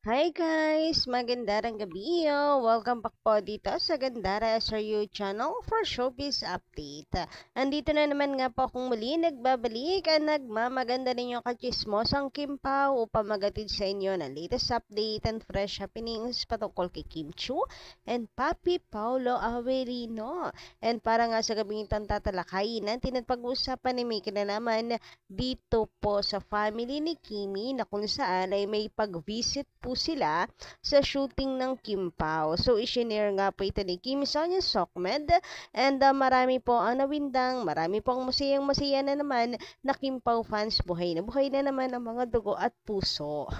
Hi guys! Magandang gabi! Welcome back po dito sa Gandara SRU channel for Showbiz Update. Andito na naman nga po akong muli nagbabalik at nagmamaganda ninyo kachismosang Kim Pao upang magatid sa inyo ng latest update and fresh happenings patungkol kay Kim Chu and Papi Paulo Avelino. And para nga sa gabing itong tatalakayin natin at pag-uusapan ni may kinalaman dito po sa family ni Kimi na kung saan ay may pag-visit po sila sa shooting ng Kim Pao. So, isinare nga po ito ni Kim sa kanyang Sokmed and marami po ang nawindang, marami po ang masayang-masaya na naman na Kim Pao fans. Buhay na naman ang mga dugo at puso.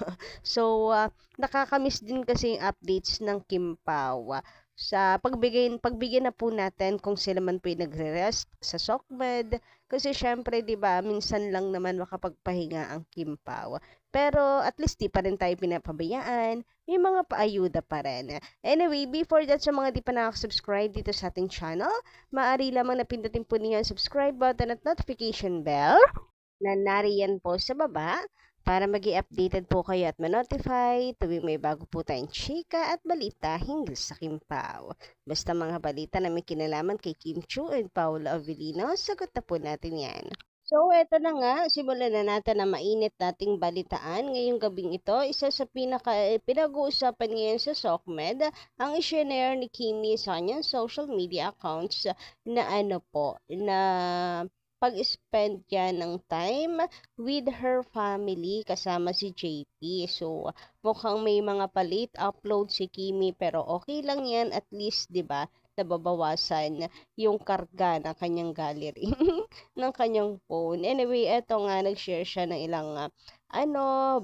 So, nakakamiss din kasi yung updates ng Kim Pao. Sa pagbigyan na po natin kung sila man po nagre-rest sa Sokmed kasi syempre 'di ba minsan lang naman makapagpahinga ang Kim Pao. Pero at least di pa rin tayo pinapabayaan, may mga paayuda pa rin. Anyway, before that sa mga di pa nakasubscribe dito sa ating channel, maaari lamang napindutin po niyo ang subscribe button at notification bell na nariyan po sa baba para magi updated po kayo at ma-notify tuwing may bago po tayong chika at balita hinggil sa Kim Pao. Basta mga balita na may kinalaman kay Kim Chu and Paolo Avellino, sagot na po natin yan. So, eto na nga, simulan na natin na mainit nating balitaan. Ngayong gabing ito, isa sa pinag-uusapan ngayon sa SOCMED, ang isinare ni Kimi sa kanyang social media accounts na pag-spend yan ng time with her family kasama si JP. So, mukhang may mga palit upload si Kimi pero okay lang yan at least, 'di ba? Nababawasan yung karga ng kanyang gallery ng kanyang phone. Anyway, eto nga nag-share siya ng ilang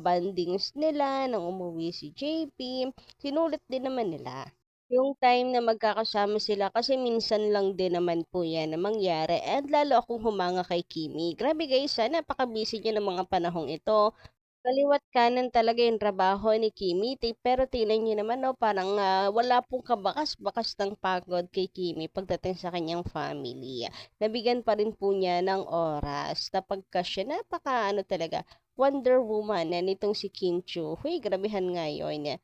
bandings nila nang umuwi si JP. Sinulit din naman nila yung time na magkakasama sila kasi minsan lang din naman po yan na mangyari and lalo akong humanga kay Kimi. Grabe guys, napaka-busy niya ng mga panahong ito. Kaliwa't kanan talaga yung trabaho ni Kimi, pero tingnan niyo naman, no, parang wala pong kabakas-bakas ng pagod kay Kimi pagdating sa kanyang family. Nabigyan pa rin po niya ng oras na pagka siya, talaga, Wonder Woman na nitong si Kim Chu. Huy, grabehan nga yun.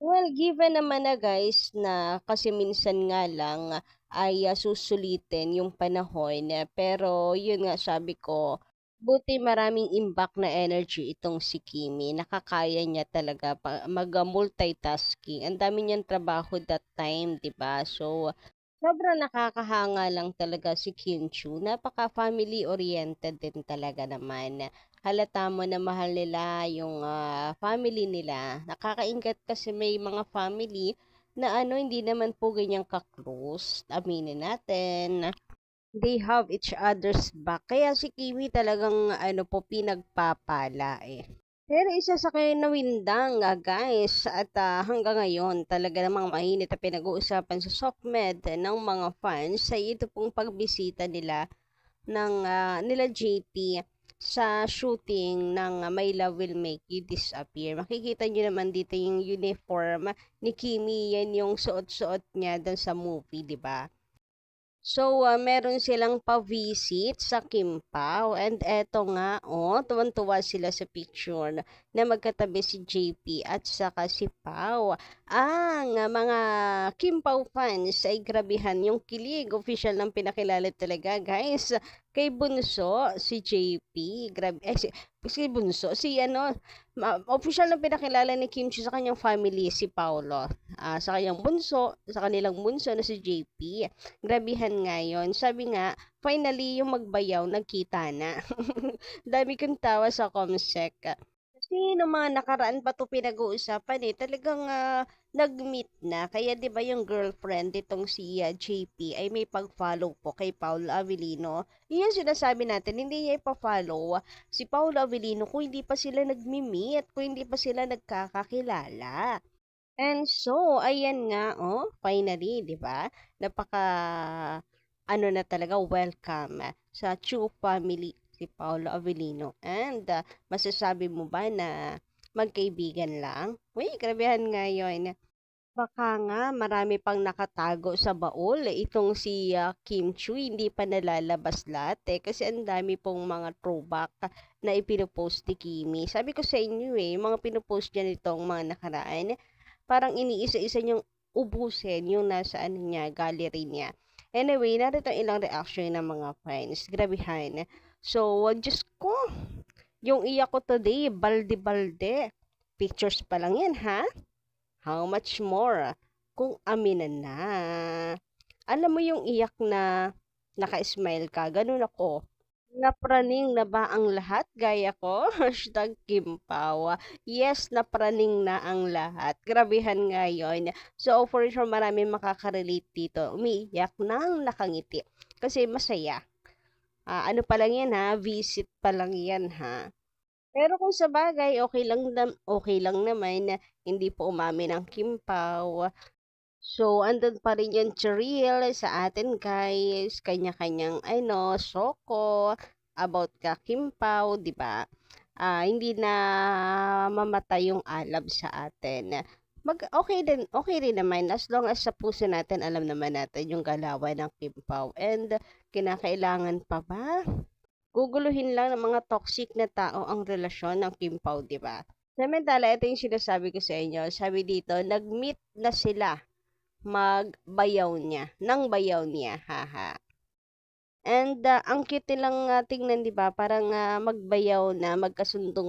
Well, given naman na guys na kasi minsan nga lang ay susulitin yung panahon. Pero yun nga sabi ko, buti maraming imbak na energy itong si Kimi. Nakakaya niya talaga mag-multitasking. Ang dami niyang trabaho that time, 'di ba? So, sobrang nakakahanga lang talaga si Kim Chu. Napaka-family oriented din talaga naman. Halata mo na mahal nila yung family nila. Nakakaingat kasi may mga family na hindi naman po ganyang ka-close. Aminin natin. They have each other's back. Kaya si Kiwi talagang pinagpapala eh. Pero isa sa kayo nawindang guys at hanggang ngayon talaga namang mainit na pinag-uusapan sa SOCMED ng mga fans sa ito pong pagbisita nila ng nila JP sa shooting ng My Love Will Make You Disappear. Makikita nyo naman dito yung uniform ni Kimi, yan yung suot-suot niya dun sa movie, di ba? So, meron silang pa-visit sa Kimpao. And eto nga, tuwan-tuwa sila sa picture na magkatabi si JP at saka si Pao. Ang mga Kimpao fans ay grabihan yung kilig. Official ng pinakilala talaga, guys. Kay Bunso, si JP. Grabe, si Bunso, official na pinakilala ni Kim Chiu sa kanyang family, si Paolo. Sa kanyang bunso, sa kanilang bunso na si JP. Grabihan nga yun. Sabi nga, finally yung magbayaw, nagkita na. Dami kong tawa sa Comsec. Kasi nung mga nakaraan pa to pinag-uusapan talagang nag-meet na. Kaya 'di ba yung girlfriend itong si JP ay may pag-follow po kay Paul Avellino. Iyan sinasabi natin, hindi niya ipa-follow si Paul Avellino kung hindi pa sila nagmi-meet, kung hindi pa sila nagkakakilala. And so, ayan nga, finally, 'di ba? Napaka na talaga welcome sa Chu family si Paolo Avellino. And masasabi mo ba na magkaibigan lang? Uy, grabehan nga yun. Baka nga marami pang nakatago sa baul. Itong si Kim Chu, hindi pa nalalabas lahat kasi ang dami pong mga throwback na ipinopost ni Kimi. Sabi ko sa inyo yung mga pinopost niya nitong mga nakaraan, parang iniisa-isa niyang ubusin yung nasa niya, gallery niya. Anyway, narito ilang reaction ng mga fans. Grabehan. So, Diyos ko, yung iyak ko today, balde-balde. Pictures pa lang yan, ha? How much more kung aminan na? Alam mo yung iyak na naka-smile ka, ganun ako. Napraning na ba ang lahat gaya ko? Hashtag Kimpaw. Yes, napraning na ang lahat. Grabehan ngayon. So, for sure, marami makakarelate dito. Umiiyak nang nakangiti. Kasi masaya. Ano pa lang yan ha? Visit pa lang yan ha? Pero kung sa bagay, okay lang naman na hindi po umamin ang Kimpaw. So, andun pa rin yung thrill sa atin guys. Kanya-kanyang, soko about Kimpaw, di ba? Hindi na mamatay yung alab sa atin. Okay rin naman as long as sa puso natin alam naman natin yung galawan ng Kimpaw. And kinakailangan pa ba? Guguluhin lang ng mga toxic na tao ang relasyon ng Kimpaw, di ba? Samantala, ito yung sinasabi ko sa inyo. Sabi dito, nag-meet na sila nang bayaw niya, haha. And ang cute nilang tingnan, 'di ba? Parang magbayaw na, magkasundo,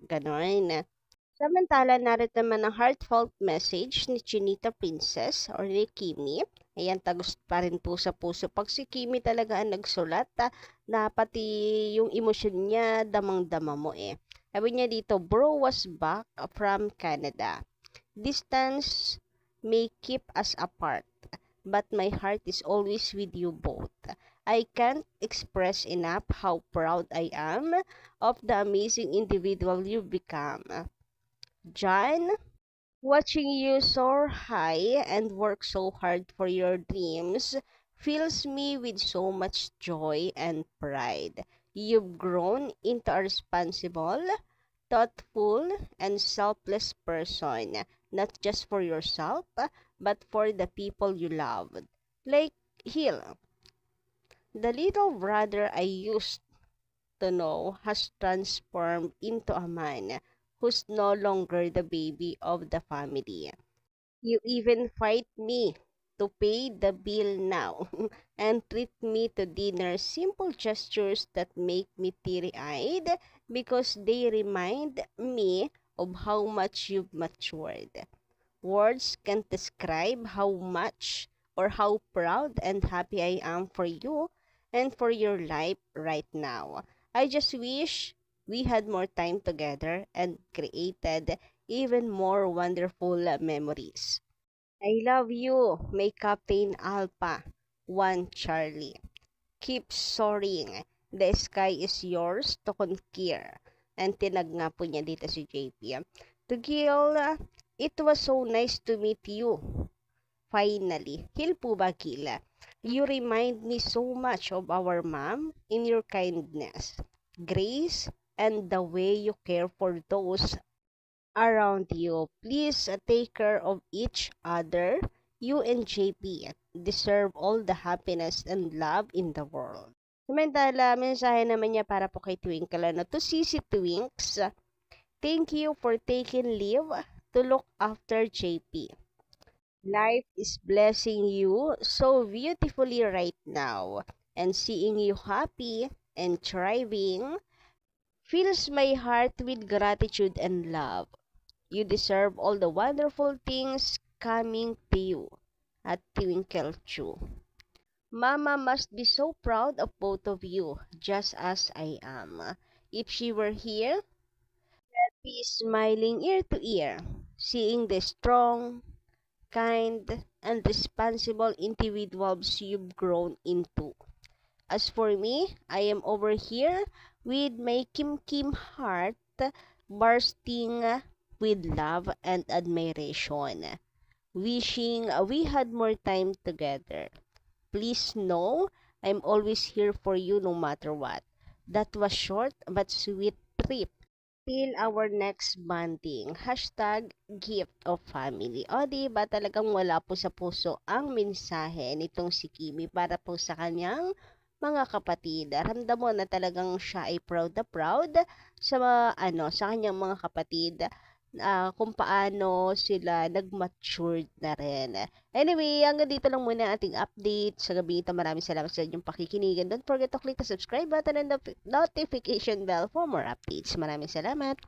gano'n. Samantala, narito naman ang heartfelt message ni Chinita Princess or ni Kimi. Ayan, tagus pa rin po sa puso. Pag si Kimi talaga ang nagsulat, na pati yung emosyon niya, damang-dama mo eh. Sabi niya dito, bro was back from Canada. Distance may keep us apart, but my heart is always with you both. I can't express enough how proud I am of the amazing individual you've become. John, watching you soar high and work so hard for your dreams fills me with so much joy and pride. You've grown into a responsible, thoughtful, and selfless person, not just for yourself, but for the people you love. Like Hill, the little brother I used to know has transformed into a man who's no longer the baby of the family. You even fight me to pay the bill now and treat me to dinner. Simple gestures that make me teary-eyed because they remind me of how much you've matured. Words can't describe how much or how proud and happy I am for you and for your life right now. I just wish we had more time together and created even more wonderful memories. I love you, my Captain Alpha, one Charlie. Keep soaring. The sky is yours to conquer. And tinag nga po niya dito si JP. To Gil, it was so nice to meet you. Finally. Gil po ba, Gil? You remind me so much of our mom in your kindness, grace, and the way you care for those around you. Please take care of each other. You and JP deserve all the happiness and love in the world. Samantala, mensahe naman niya para po kay Twinkle. To Sisi Twinks, thank you for taking leave to look after JP. Life is blessing you so beautifully right now, and seeing you happy and thriving fills my heart with gratitude and love. You deserve all the wonderful things coming to you. At Twinkle Chu. Mama must be so proud of both of you, just as I am. If she were here, I'd be smiling ear to ear, seeing the strong, kind, and responsible individuals you've grown into. As for me, I am over here with my Kim Kim heart bursting with love and admiration, wishing we had more time together. Please know I'm always here for you no matter what. That was short but sweet trip. Till our next bonding. Hashtag gift of family. O diba talagang wala po sa puso ang mensahe nitong si Kimi para po sa kanyang mga kapatid. Ramdam mo na talagang siya ay proud na proud sa sa kanyang mga kapatid, kung paano sila nag-matured na rin. Anyway, hanggang dito lang muna ang ating update sa gabi ito. Maraming salamat sa inyong pakikinigan. Don't forget to click the subscribe button and the notification bell for more updates. Maraming salamat.